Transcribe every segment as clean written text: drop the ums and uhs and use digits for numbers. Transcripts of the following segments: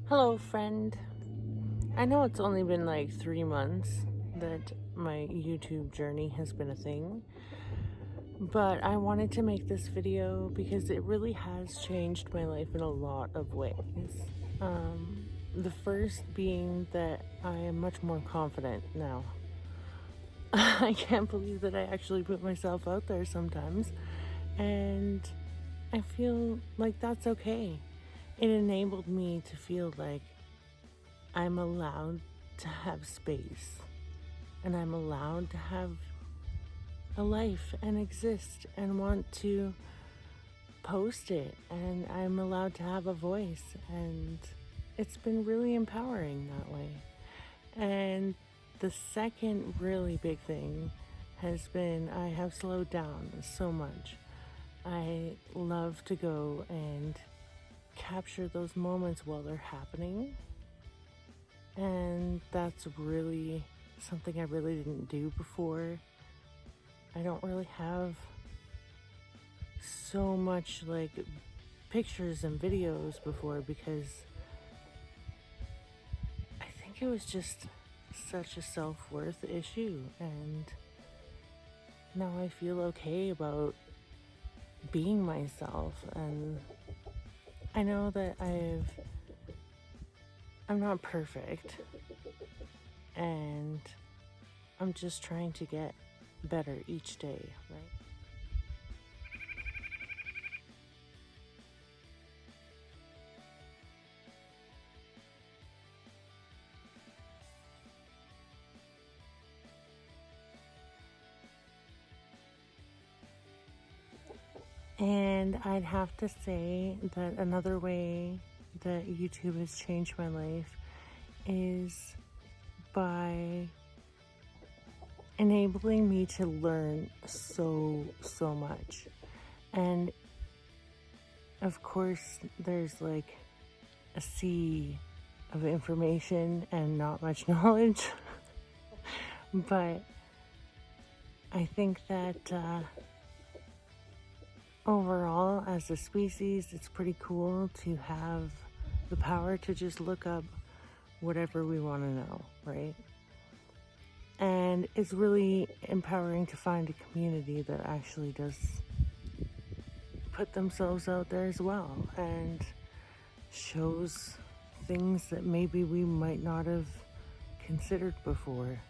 Hello, friend. I know it's only been like 3 months that my YouTube journey has been a thing, but I wanted to make this video because it really has changed my life in a lot of ways. The first being that I am much more confident now. I can't believe that I actually put myself out there sometimes, and I feel like that's okay. It enabled me to feel like I'm allowed to have space, and I'm allowed to have a life and exist and want to post it, and I'm allowed to have a voice, and it's been really empowering that way. And the second really big thing has been I have slowed down so much. I love to go and capture those moments while they're happening, and that's really something I really didn't do before. I don't really have so much like pictures and videos before because I think it was just such a self-worth issue, and now I feel okay about being myself. And I know that I'm not perfect, and I'm just trying to get better each day, right? And I'd have to say that another way that YouTube has changed my life is by enabling me to learn so much. And of course, there's like a sea of information and not much knowledge. But I think that overall, as a species, it's pretty cool to have the power to just look up whatever we want to know, right? And it's really empowering to find a community that actually does put themselves out there as well and shows things that maybe we might not have considered before.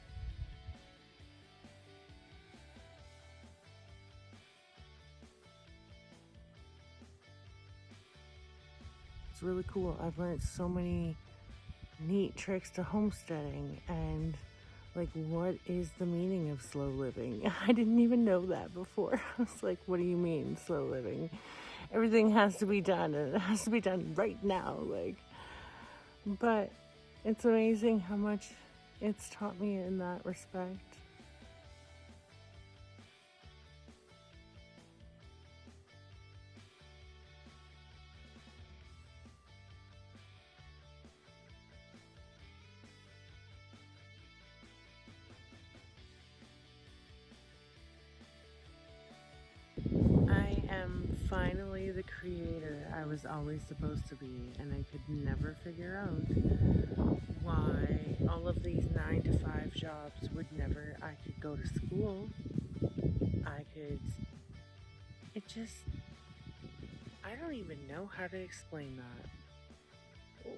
It's really cool. I've learned so many neat tricks to homesteading and like what is the meaning of slow living. I didn't even know that before. I was like, what do you mean slow living? Everything has to be done and it has to be done right now, like. But it's amazing how much it's taught me in that respect. I am finally the creator I was always supposed to be, and I could never figure out why all of these 9 to 5 jobs would never. I could go to school. I could. It just. I don't even know how to explain that.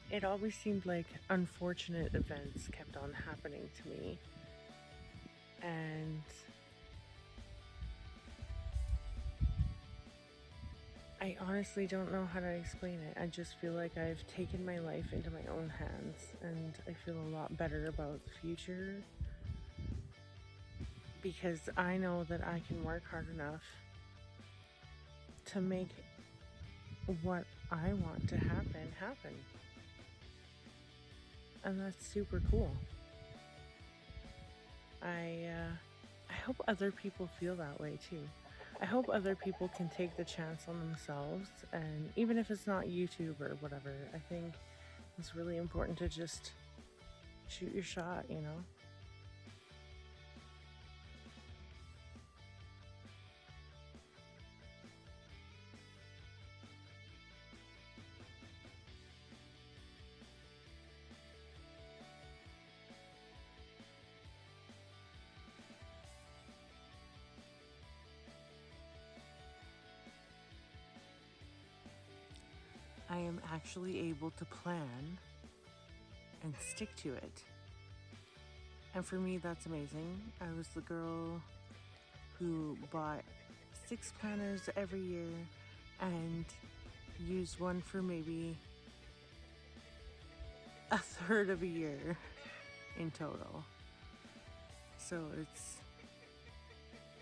It always seemed like unfortunate events kept on happening to me. And I honestly don't know how to explain it. I just feel like I've taken my life into my own hands, and I feel a lot better about the future because I know that I can work hard enough to make what I want to happen. And that's super cool. I hope other people feel that way too. I hope other people can take the chance on themselves, and even if it's not YouTube or whatever, I think it's really important to just shoot your shot, you know? I am actually able to plan and stick to it. And for me, that's amazing. I was the girl who bought 6 planners every year and used one for maybe a third of a year in total. So it's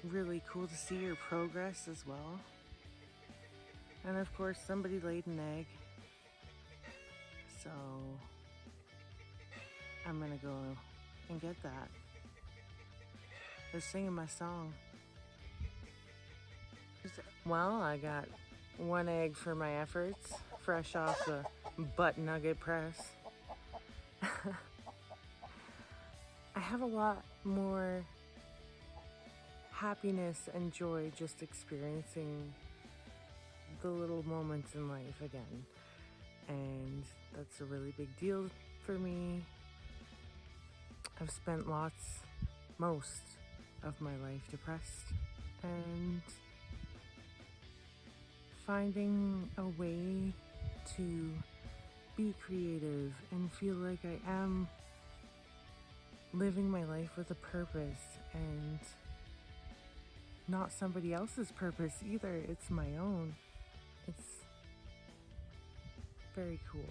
really cool to see your progress as well. And of course, somebody laid an egg. So I'm gonna go and get that. They're singing my song. Well, I got 1 egg for my efforts, fresh off the butt nugget press. I have a lot more happiness and joy just experiencing the little moments in life again. And that's a really big deal for me. I've spent most of my life depressed, and finding a way to be creative and feel like I am living my life with a purpose and not somebody else's purpose either. It's my own. It's very cool.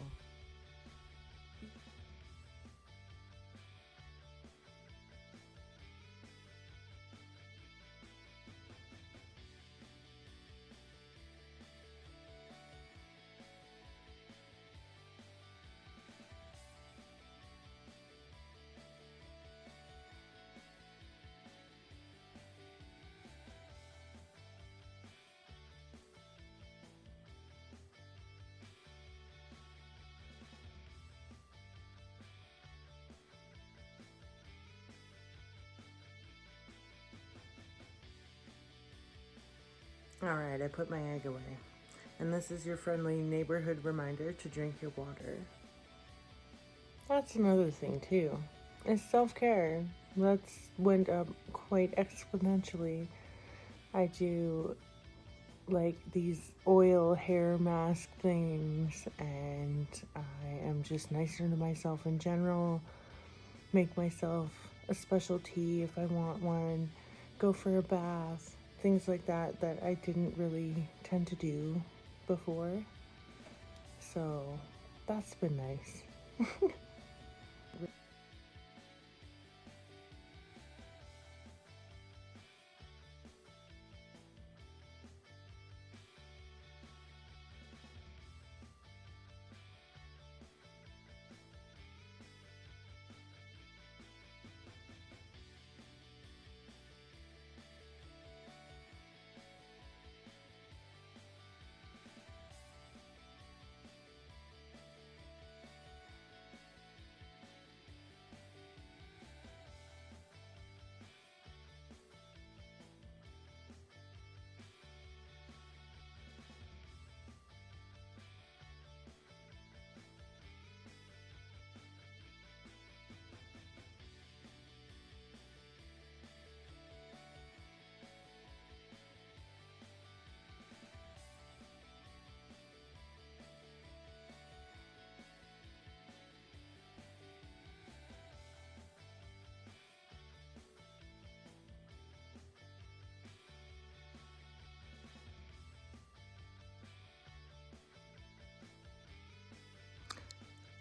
Alright, I put my egg away. And this is your friendly neighborhood reminder to drink your water. That's another thing too. Is self-care. That's went up quite exponentially. I do like these oil hair mask things, and I am just nicer to myself in general. Make myself a special tea if I want one. Go for a bath. Things like that that I didn't really tend to do before. So that's been nice.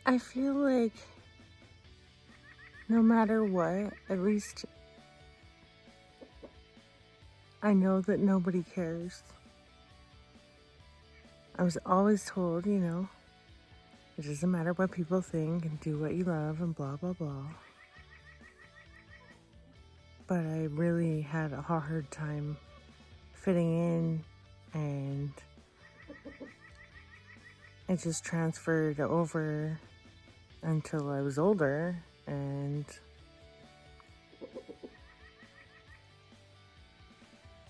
I feel like no matter what, at least I know that nobody cares. I was always told, it doesn't matter what people think, and do what you love and blah, blah, blah. But I really had a hard time fitting in, and it just transferred over until I was older, and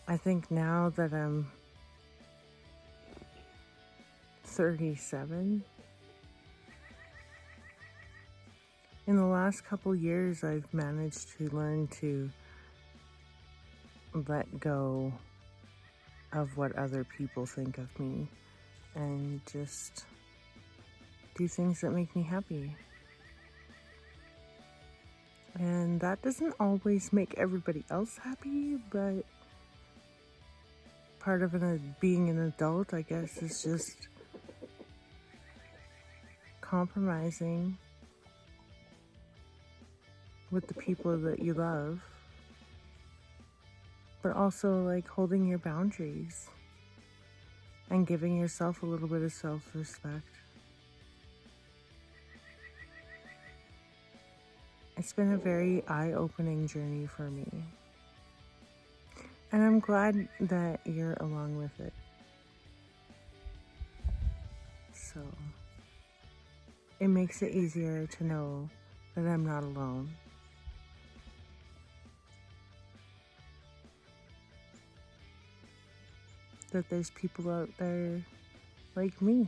I think now that I'm 37, in the last couple years I've managed to learn to let go of what other people think of me and just do things that make me happy. And that doesn't always make everybody else happy, but part of being an adult, I guess, is just compromising with the people that you love, but also like holding your boundaries and giving yourself a little bit of self-respect. It's been a very eye-opening journey for me. And I'm glad that you're along with it. So it makes it easier to know that I'm not alone. That there's people out there like me,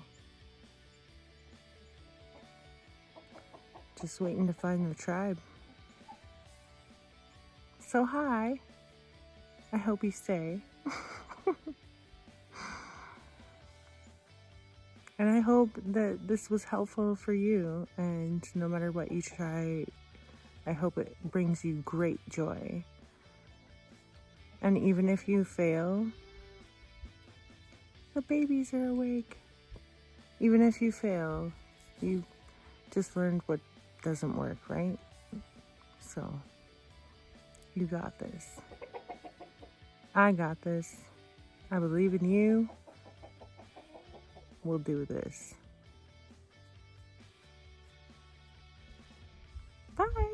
just waiting to find the tribe. So hi, I hope you stay. And I hope that this was helpful for you, and no matter what you try, I hope it brings you great joy. And even if you fail, the babies are awake. Even if you fail, you just learned what doesn't work, right? So, you got this. I got this. I believe in you. We'll do this. Bye.